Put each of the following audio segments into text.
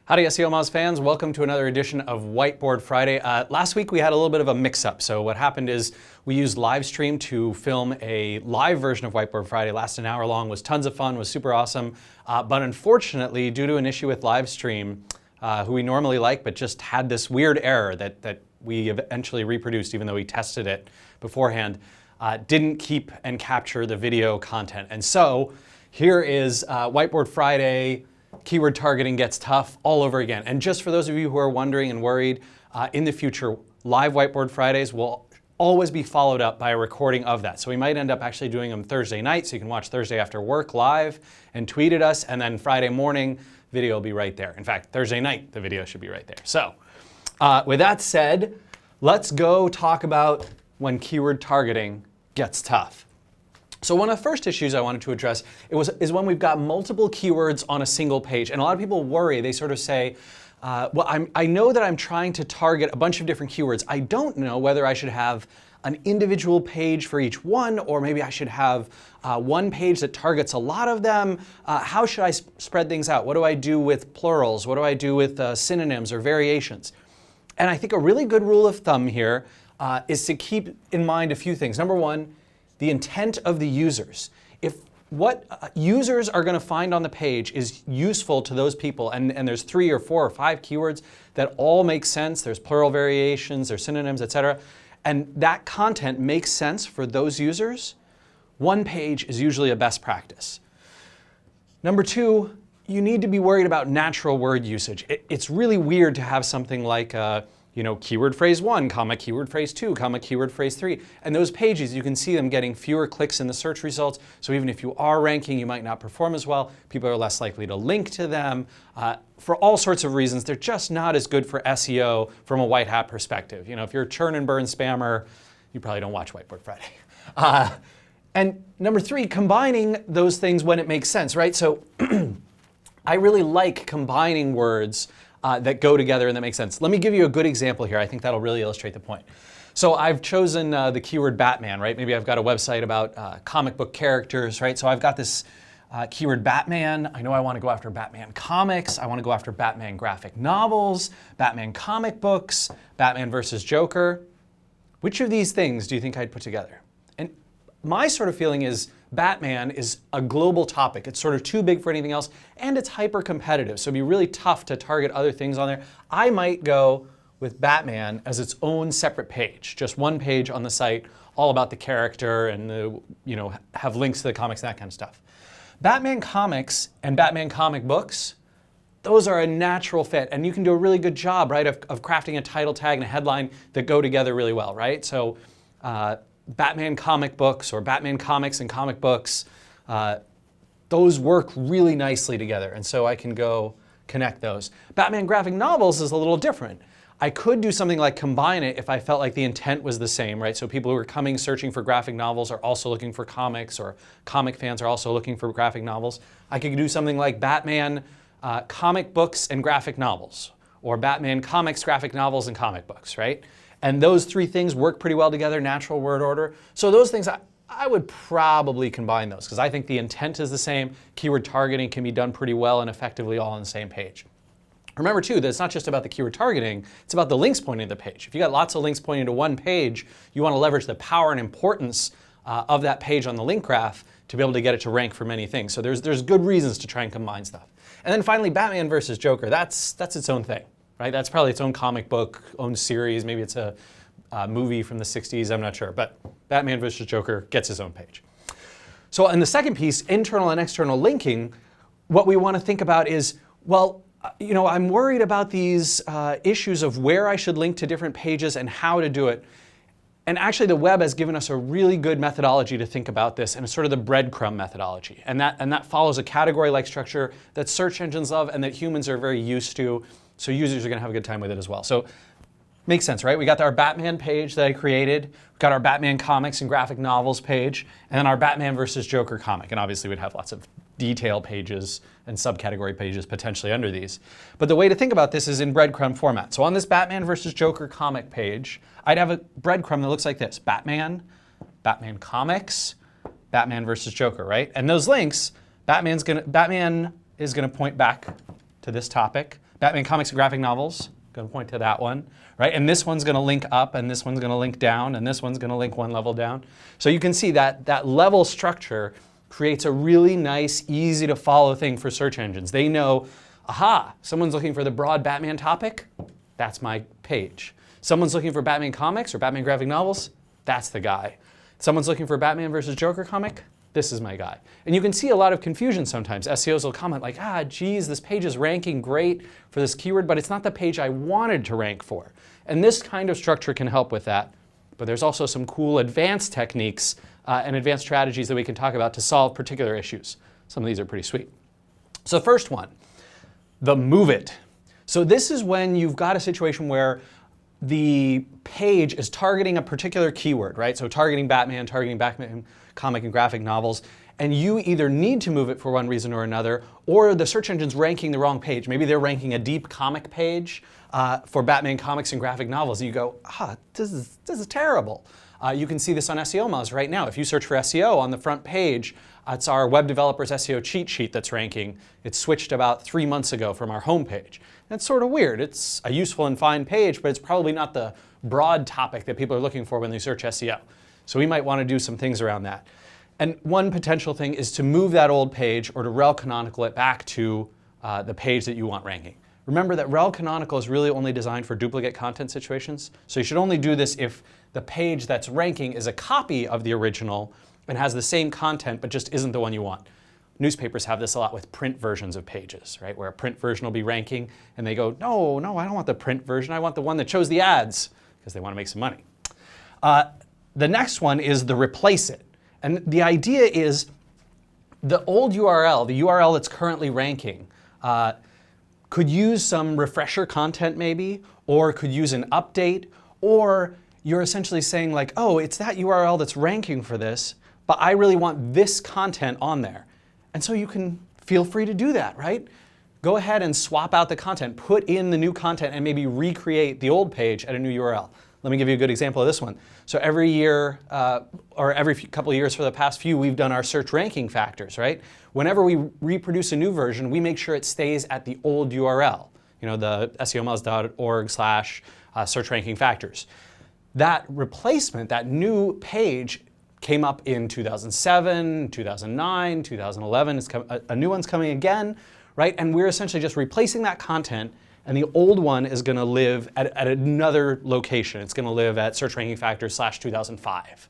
Howdy SEO Moz fans, welcome to another edition of Whiteboard Friday. Last week we had a little bit of a mix-up. So what happened is we used Livestream to film a live version of Whiteboard Friday. Lasted an hour long, was tons of fun, was super awesome. But unfortunately, due to an issue with Livestream, who we normally like, but just had this weird error that we eventually reproduced even though we tested it beforehand, didn't keep and capture the video content. And so here is Whiteboard Friday. Keyword targeting gets tough all over again. And just for those of you who are wondering and worried, in the future, live Whiteboard Fridays will always be followed up by a recording of that. So we might end up actually doing them Thursday night, so you can watch Thursday after work live and tweet at us, and then Friday morning, video will be right there. In fact, Thursday night, the video should be right there. So with that said, let's go talk about when keyword targeting gets tough. So one of the first issues I wanted to address is when we've got multiple keywords on a single page. And a lot of people worry, they sort of say, well, I know that I'm trying to target a bunch of different keywords. I don't know whether I should have an individual page for each one, or maybe I should have one page that targets a lot of them. How should I spread things out? What do I do with plurals? What do I do with synonyms or variations? And I think a really good rule of thumb here is to keep in mind a few things. Number one, the intent of the users. If what users are going to find on the page is useful to those people, and there's 3 or 4 or 5 keywords that all make sense, there's plural variations, there's synonyms, etc., and that content makes sense for those users, one page is usually a best practice. Number 2, you need to be worried about natural word usage. It's really weird to have something like keyword phrase 1, comma, keyword phrase 2, comma, keyword phrase 3. And those pages, you can see them getting fewer clicks in the search results. So even if you are ranking, you might not perform as well. People are less likely to link to them. For all sorts of reasons, they're just not as good for SEO from a white hat perspective. You know, if you're a churn and burn spammer, you probably don't watch Whiteboard Friday. And number 3, combining those things when it makes sense, right? So I really like combining words that go together and that make sense. Let me give you a good example here. I think that'll really illustrate the point. So I've chosen the keyword Batman, right? Maybe I've got a website about comic book characters, right? So I've got this keyword Batman. I know I want to go after Batman comics. I want to go after Batman graphic novels, Batman comic books, Batman versus Joker. Which of these things do you think I'd put together? And my sort of feeling is Batman is a global topic. It's sort of too big for anything else, and it's hyper competitive, so it'd be really tough to target other things on there. I might go with Batman as its own separate page, just one page on the site, all about the character and have links to the comics and that kind of stuff. Batman comics and Batman comic books, those are a natural fit, and you can do a really good job, right, of crafting a title tag and a headline that go together really well, right? So Batman comic books or Batman comics and comic books, those work really nicely together, and so I can go connect those. Batman graphic novels is a little different. I could do something like combine it if I felt like the intent was the same, right? So people who are coming searching for graphic novels are also looking for comics, or comic fans are also looking for graphic novels. I could do something like Batman comic books and graphic novels, or Batman comics, graphic novels, and comic books, right? And those 3 things work pretty well together, natural word order. So those things, I would probably combine those because I think the intent is the same. Keyword targeting can be done pretty well and effectively all on the same page. Remember too that it's not just about the keyword targeting, it's about the links pointing to the page. If you got lots of links pointing to one page, you want to leverage the power and importance of that page on the link graph to be able to get it to rank for many things. So there's good reasons to try and combine stuff. And then finally, Batman versus Joker, that's its own thing. Right? That's probably its own comic book, own series. Maybe it's a movie from the 60s, I'm not sure. But Batman vs. Joker gets his own page. So in the second piece, internal and external linking, what we want to think about is, well, I'm worried about these issues of where I should link to different pages and how to do it. And actually the web has given us a really good methodology to think about this, and it's sort of the breadcrumb methodology. And that follows a category-like structure that search engines love and that humans are very used to. So users are going to have a good time with it as well. So makes sense, right? We got our Batman page that I created. We've got our Batman comics and graphic novels page, and then our Batman versus Joker comic. And obviously we'd have lots of detail pages and subcategory pages potentially under these. But the way to think about this is in breadcrumb format. So on this Batman versus Joker comic page, I'd have a breadcrumb that looks like this. Batman, Batman comics, Batman versus Joker, right? And those links, Batman is going to point back to this topic. Batman comics and graphic novels, going to point to that one, right? And this one's going to link up, and this one's going to link down, and this one's going to link one level down. So you can see that that level structure creates a really nice, easy to follow thing for search engines. They know, aha, someone's looking for the broad Batman topic, that's my page. Someone's looking for Batman comics or Batman graphic novels, that's the guy. Someone's looking for Batman versus Joker comic, this is my guy. And you can see a lot of confusion sometimes. SEOs will comment like, geez, this page is ranking great for this keyword, but it's not the page I wanted to rank for. And this kind of structure can help with that. But there's also some cool advanced techniques and advanced strategies that we can talk about to solve particular issues. Some of these are pretty sweet. So the first one, the move it. So this is when you've got a situation where the page is targeting a particular keyword, right? So targeting Batman comic and graphic novels, and you either need to move it for one reason or another, or the search engine's ranking the wrong page. Maybe they're ranking a deep comic page for Batman comics and graphic novels, and you go, this is terrible. You can see this on SEO Moz right now. If you search for SEO on the front page, it's our web developers SEO cheat sheet that's ranking. It switched about 3 months ago from our home page. That's sort of weird. It's a useful and fine page, but it's probably not the broad topic that people are looking for when they search SEO. So we might want to do some things around that. And one potential thing is to move that old page or to rel canonical it back to the page that you want ranking. Remember that rel canonical is really only designed for duplicate content situations. So you should only do this if the page that's ranking is a copy of the original and has the same content but just isn't the one you want. Newspapers have this a lot with print versions of pages, right? Where a print version will be ranking and they go, no, I don't want the print version. I want the one that shows the ads because they want to make some money. The next one is the replace it. And the idea is the old URL, the URL that's currently ranking, could use some refresher content maybe, or could use an update, or you're essentially saying like, oh, it's that URL that's ranking for this, but I really want this content on there. And so you can feel free to do that, right? Go ahead and swap out the content, put in the new content, and maybe recreate the old page at a new URL. Let me give you a good example of this one. So every year, or every couple of years for the past few, we've done our search ranking factors, right? Whenever we reproduce a new version, we make sure it stays at the old URL, the seomoz.org/search ranking factors. That replacement, that new page, came up in 2007, 2009, 2011. A new one's coming again, right? And we're essentially just replacing that content, and the old one is going to live at another location. It's going to live at search ranking factors /2005,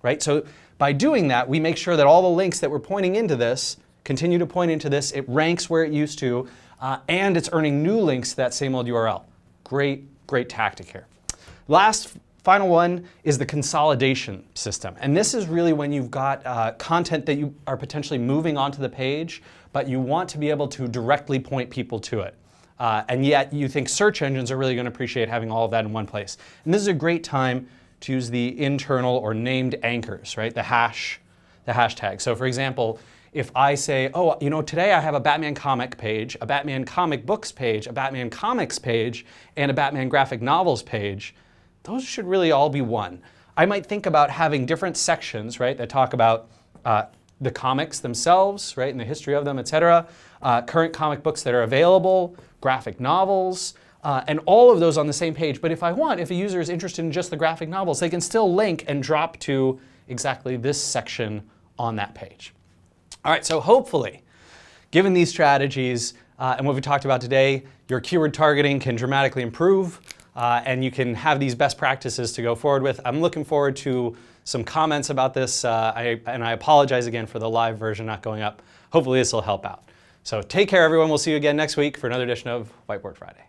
right? So by doing that, we make sure that all the links that we're pointing into this continue to point into this. It ranks where it used to, and it's earning new links to that same old URL. Great tactic here. Final one is the consolidation system. And this is really when you've got content that you are potentially moving onto the page, but you want to be able to directly point people to it. And yet you think search engines are really going to appreciate having all of that in one place. And this is a great time to use the internal or named anchors, right? The hashtag. So for example, if I say, oh, today I have a Batman comic page, a Batman comic books page, a Batman comics page, and a Batman graphic novels page, those should really all be one. I might think about having different sections, right, that talk about the comics themselves, right, and the history of them, etc., current comic books that are available, graphic novels, and all of those on the same page. But if a user is interested in just the graphic novels, they can still link and drop to exactly this section on that page. All right, so hopefully, given these strategies and what we talked about today, your keyword targeting can dramatically improve. And you can have these best practices to go forward with. I'm looking forward to some comments about this, and I apologize again for the live version not going up. Hopefully this will help out. So take care, everyone. We'll see you again next week for another edition of Whiteboard Friday.